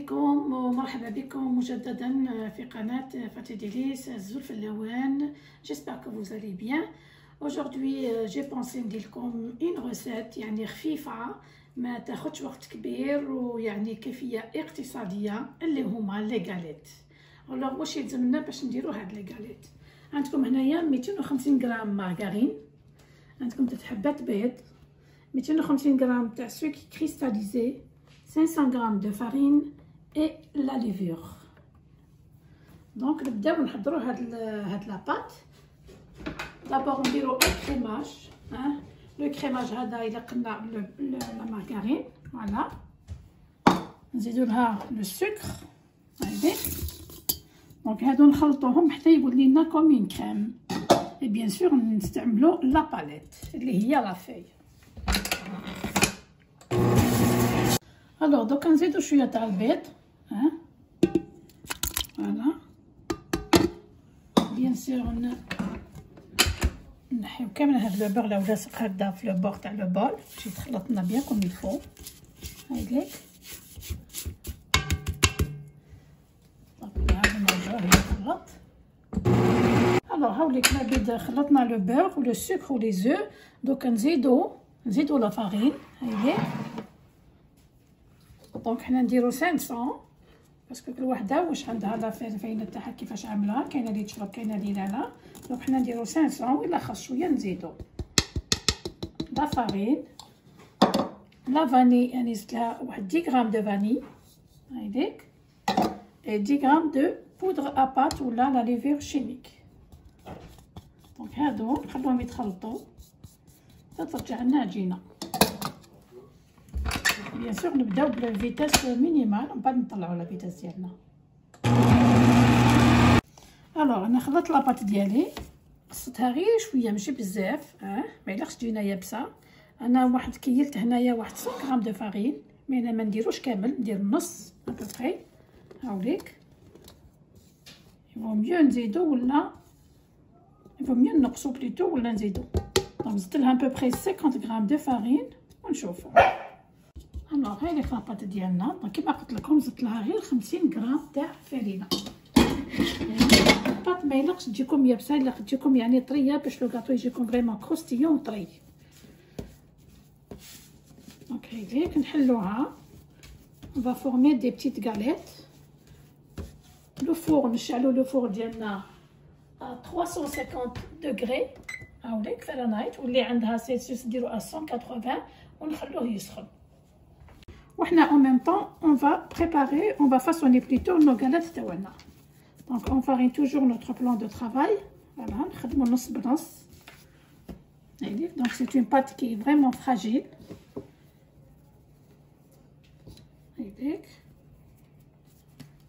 عليكم ومرحبا بكم مجددا في قناة فاتي ديليس الزول في اللوان. J'espère que vous allez bien. Aujourd'hui j'ai pensé ندير لكم une recette يعني خفيفة ما تاخدش وقت كبير ويعني كيفية اقتصادية اللي هما لي غاليت. الوغ واش يلزمنا باش نديرو هاد لي غاليت؟ عندكم هنايا 250 غرام مارغرين، عندكم 3 حبات بيض، 250 غرام تاع سكر كريستاليزي، 500 غرام de farine et la levure. دونك نبداو نحضروا هاد لا بات. دابور نديرو الكريماج. لو كريماج هذا الا قلنا لا مارغرين فوالا، نزيدو لها لو سكر هادي. دونك هادو نخلطوهم حتى يولي لنا كومين كريم. اي بيان سور نستعملو لا باليت اللي هي لا في. الوغ دوكا نزيدو شويه تاع البيض. فوالا بيان سور نحيو كامل هاد لو بور لو لاصق هكذا في لو بور تاع لو بول باش يتخلط لنا بيان كوم يلفو. هايليك دونك نعاودو نرجعوه يتخلط. الوغ هاوليك ما بدا خلطنا لو بور و لو سكر و لي زو. دوكا نزيدو لا فارين. هايليك دونك حنا نديرو 500 باسكو كل وحده واش عندها لا فاينه تاعها كيفاش عامله، كاينه اللي تشرب كاينه اللي لا. دونك حنا نديرو 500 ولا خاص شويه نزيدو لا فارين، لا فاني يعني زدت لها واحد 10 غرام دو فاني هايديك، اي 10 غرام دو بودر ابات ولا لا ليفير شيميك. دونك هادو نخلوهم يتخلطوا حتى ترجع لنا عجينه. بيان سور نبداو بالفيتاس مينيمال ومن بعد نطلعوا لا فيتاس ديالنا. الوغ انا خلطت لاباط ديالي، قصتها غير شويه ماشي بزاف ما يلاخش تجينا يابسه. انا واحد كيلت هنايا واحد 100 غرام دو فارين، مي انا ما نديروش كامل، ندير نص ابوبري. هاوليك يفو ميو نزيدو ولا يفو ميو نقصو بليتو ولا نزيدو. دونك زدت لها ابوبري 50 غرام دو فارين ونشوفو. الوغ هاي لي لاباط ديالنا. دونك كيما قلت لكم زدت لها غير 50 غرام تاع فرينه. يعني الباط ما يلقش تجيكم يابسه، الا تجيكم يعني طريه باش لو غاطو يجيكم فريمون كروستيون طري. دونك هايليك نحلوها، on va former des petites galettes. لو فور نشعلو لو فور ديالنا 350 دوغري هاوليك فahrenheit، واللي عندها سيلسيوس نديرو 180 ونخلوه يسخن. وحنا en même temps on va préparer, on va façonner plutôt nos galettes تاعنا. Donc on farine toujours notre plan de travail. Voilà, نخدمو نص بنص. Donc c'est une pâte qui est vraiment fragile. هايديك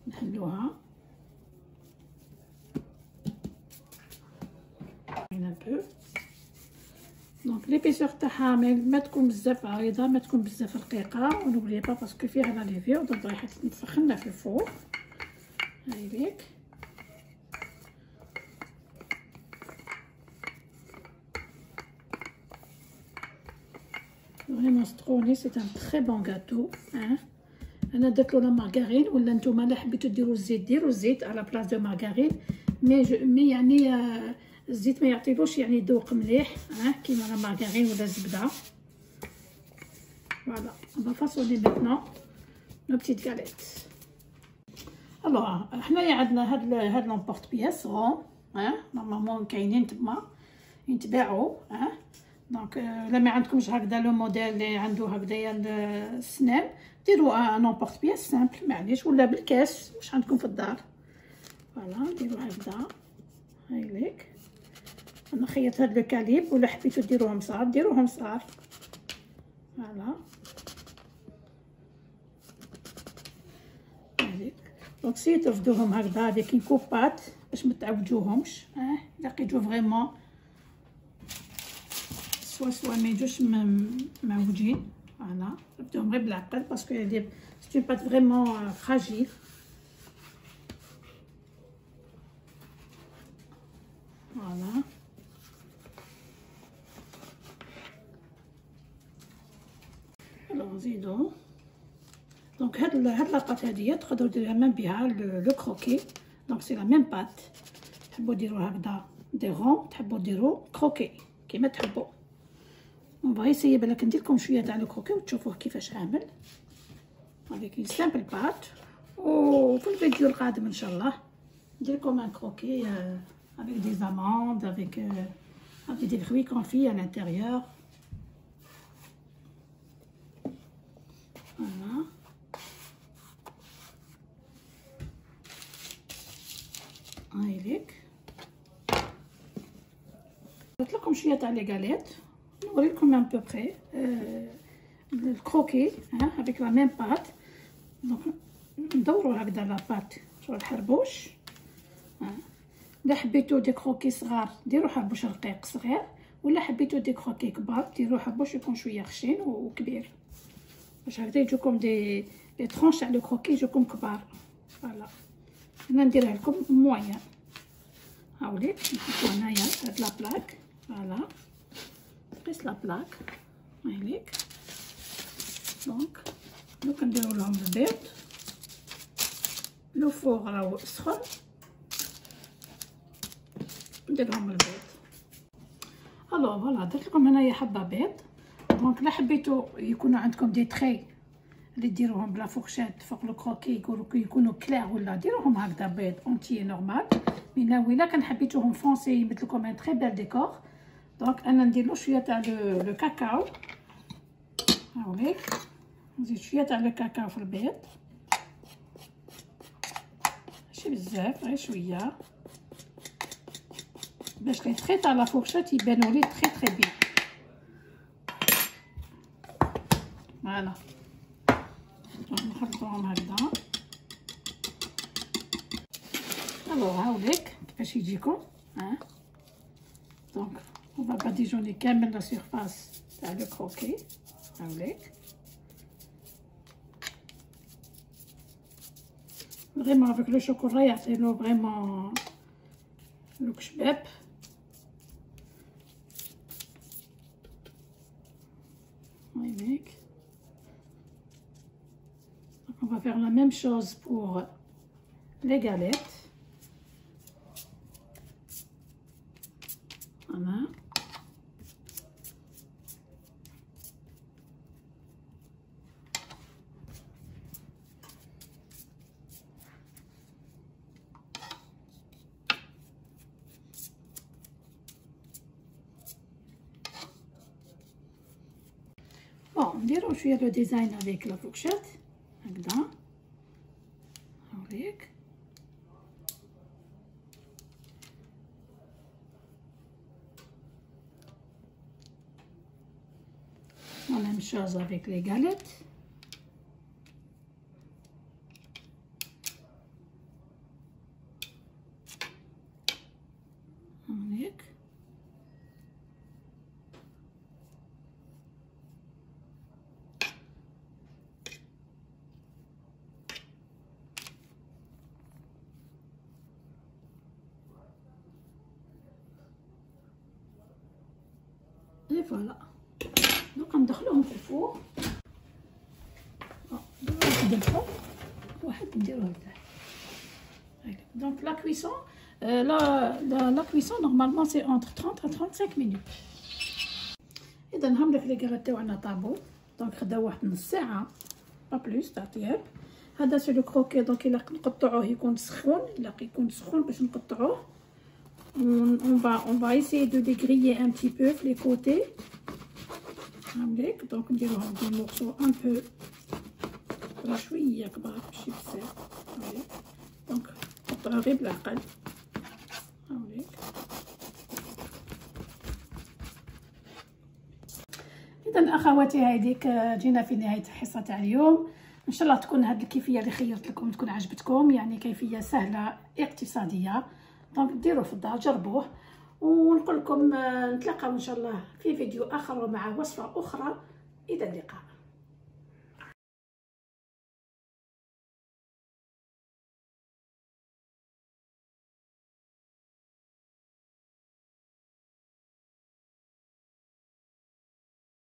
نحلوها un peu. دونك ليبيسور تاعها ما تكون بزاف عريضه، ما تكون بزاف رقيقه، ونوبلي با باسكو فيها لا ليفير. دونك رايحه تنفخنا في الفور. هايليك فريمون ستروني سي ان تري بون غاتو. انا درتلو لا مارغرين، ولا نتوما الا حبيتو ديروا الزيت ديروا الزيت على بلاص دو مارغرين، مي يعني الزيت ما يعطيلوش يعني ذوق مليح كيما لا مارغرين ولا الزبده. فوالا on va façonner maintenant nos petites galettes. الوغ حنايا عندنا هاد لامبورط بياس غون نورمالمون كاينين تما يتباعوا. دونك الا ما عندكمش هكذا لو موديل اللي عنده هكذايا السناب، ديروا ان لامبورط بياس سامبل معليش، ولا بالكاس واش عندكم في الدار. فوالا ديروا هكذا. هايليك انا خيط هاد لو كاليب، ولا حبيتو ديروهم صغار ديروهم صغار. فوالا هاذيك. دونك سي ترفدوهم هكذا هذيك كوبات باش ما تعوجوهمش. لقيتو فريمون سوا ما يجوش معوجين. فوالا رفدوهم غير بالعقل باسكو هادي سي بات فريمون فراجيل. فوالا الوغ نزيدو دونك هاد لاباط هادية تقدروا ديروها ميم بها لو كروكي. دونك سي لا ميم بات، تحبوا ديروا هكذا دي رون، تحبوا ديروا كروكي كيما تحبوا. اون فا ايسيي بالك ندير لكم شويه تاع لو كروكي وتشوفوه كيفاش عامل افيك اون سامبل بات. وفي الفيديو القادم ان شاء الله ندير لكم ان كروكي افيك دي زاموند افيك دي فروي كونفي à l'intérieur. فوالا هايليك درت لكم شويه تاع لي غاليت. نوريلكم ان بو بري الكروكي افيك لا ميم بات. دونك ندوروا هكذا لا بات شغل الحربوش. الا حبيتو دي كروكي صغار ديروا حربوش رقيق صغير، ولا حبيتو دي كروكي كبار ديروا حربوش يكون شويه خشين وكبير باش هكذا يجوكم دي ترونش تاع لو كروكي يجوكم كبار. فوالا انا نديرها لكم موين. هاوليك نحطو هنايا هاد لا بلاك. فوالا قيس لا بلاك هايليك. دونك دوك نديرو لهم البيض. لو فوغ راهو سخون، ندير لهم البيض. الوغ فوالا درت لكم هنايا حبه بيض. دونك لا حبيتو يكونوا عندكم دي تري اللي ديروهم بلا فورشيت فوق لو كروكي يكونوا كلير، ولا ديروهم هكذا بيض اونتي نورمال. مي لا ولا كان حبيتوهم فونسي يمثل لكم ان تري بيل ديكور. دونك انا ندير له شويه تاع لو كاكاو. هاوليك نزيد شويه تاع لو كاكاو في البيض، ماشي بزاف غير شويه باش لي تري تاع لا فورشيت يبانوا لي تري تري بيان. فوالا نخلطوهم هكذا. الوغ هاوليك كيفاش يجيكم. دونك اون فا باديجوني كامل لا سيرفاس تاع لو كروكي. هاوليك فريمون افيك لو شوكولا يعطيلو فريمون لوك شباب. هايليك on va faire la même chose pour les galettes. Voilà. Bon, نديرو شويه لو ديزاين افيك لا فوكشيت هكذا. هاوليك la même chose avec les galettes. هاوليك اي فوالا. دوك ندخلوهم في الفور. واحد الفوق واحد نديروه هكذا. دونك لا كويسون لا كويسون نورمالمون سي اونتر 30 à 35 مينوت. اذا هاملك لي كاغيت تاعنا طابو. دونك خداو واحد نص ساعه با بلوس تاع طياب. هذا سي لو كروكي. دونك الا نقطعوه يكون سخون، الا يكون سخون باش نقطعوه. on va essayer de les griller un petit peu les côtés. هاوليك دونك نديروهم دي مورسو ان بو راه شويه كبار ماشي بزاف. هاوليك دونك نقطعو غير بالعقل. هاوليك اذا اخواتي هذيك جينا في نهايه الحصه تاع اليوم. ان شاء الله تكون هذه الكيفيه اللي خيرت لكم تكون عجبتكم، يعني كيفيه سهله اقتصاديه. دونك ديروه في الدار جربوه، ونقول لكم نتلاقاو ان شاء الله في فيديو اخر ومع وصفه اخرى. الى اللقاء.